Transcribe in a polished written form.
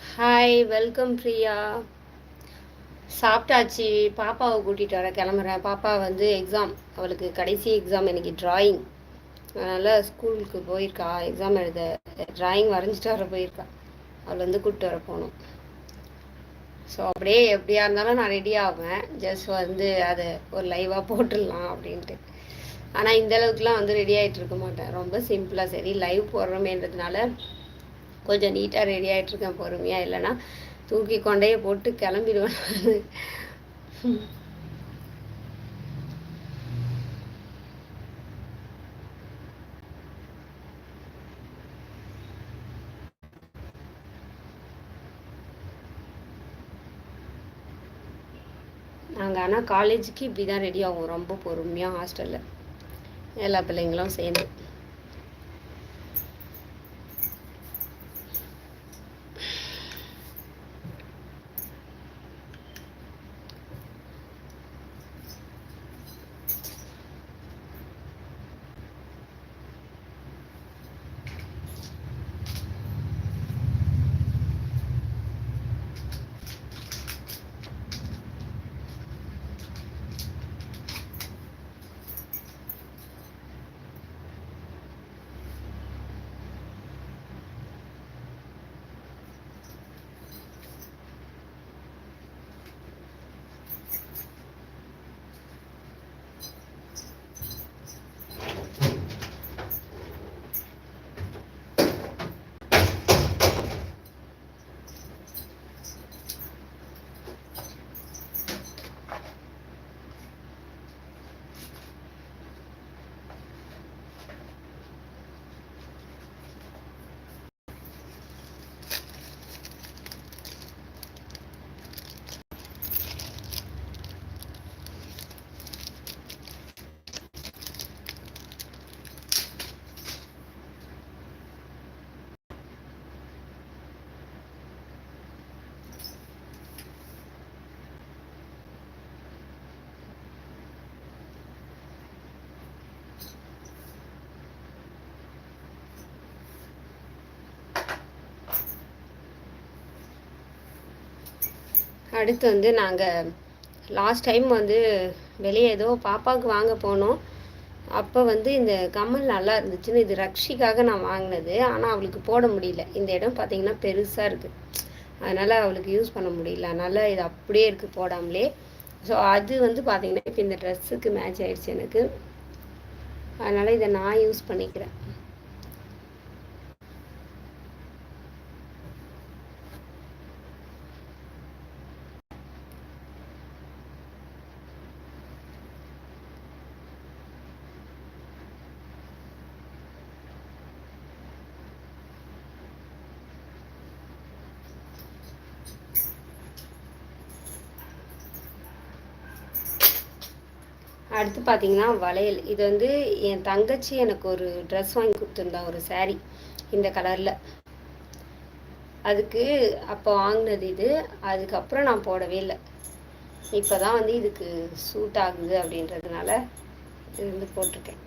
Hi, welcome Priya. சாப்பிட்டாச்சு. பாப்பாவை கூட்டிகிட்டு வர கிளம்புறேன். பாப்பா வந்து எக்ஸாம், அவளுக்கு கடைசி எக்ஸாம் இன்னைக்கு டிராயிங். அதனால் ஸ்கூலுக்கு போயிருக்கா எக்ஸாம் எழுத. டிராயிங் வரைஞ்சிட்டு வர போயிருக்கா. அவள் வந்து கூப்பிட்டு வர போகணும். ஸோ அப்படியே எப்படியா இருந்தாலும் நான் ரெடி ஆவேன். ஜஸ்ட் வந்து அதை ஒரு லைவாக போட்டுடலாம் அப்படின்ட்டு. ஆனால் இந்த அளவுக்குலாம் வந்து ரெடி ஆகிட்டு இருக்க மாட்டேன். ரொம்ப சிம்பிளாக சரி லைவ் போடுறோமேன்றதுனால கொஞ்சம் நீட்டாக ரெடி ஆகிட்ருக்கேன் பொறுமையாக. இல்லைன்னா தூக்கி கொண்டையை போட்டு கிளம்பிடுவேன். நாங்கள் ஆனால் காலேஜுக்கு இப்படி தான் ரெடி ஆகும், ரொம்ப பொறுமையாக ஹாஸ்டலில் எல்லா பிள்ளைங்களும் சேர்ந்து. அடுத்து வந்து நாங்கள் லாஸ்ட் டைம் வந்து வெளியே ஏதோ பாப்பாவுக்கு வாங்க போனோம். அப்போ வந்து இந்த கம்மல் நல்லா இருந்துச்சுன்னு, இது ரக்ஷிக்காக நான் வாங்கினது. ஆனால் அவளுக்கு போட முடியல. இந்த இடம் பார்த்திங்கன்னா பெருசாக இருக்குது, அதனால் அவளுக்கு யூஸ் பண்ண முடியல. அதனால் இது அப்படியே இருக்குது போடாமலே. ஸோ அது வந்து பார்த்திங்கன்னா இப்போ இந்த ட்ரெஸ்ஸுக்கு மேட்ச் ஆகிடுச்சு எனக்கு. அதனால் இதை நான் யூஸ் பண்ணிக்கிறேன். அடுத்து பார்த்தீங்கன்னா வளையல். இது வந்து என் தங்கச்சி எனக்கு ஒரு ட்ரெஸ் வாங்கி கொடுத்துருந்தா, ஒரு சாரீ இந்த கலரில். அதுக்கு அப்போ வாங்கினது இது. அதுக்கப்புறம் நான் போடவே இல்லை. இப்போ தான் வந்து இதுக்கு சூட் ஆகுது அப்படின்றதுனால இது வந்து போட்டிருக்கேன்.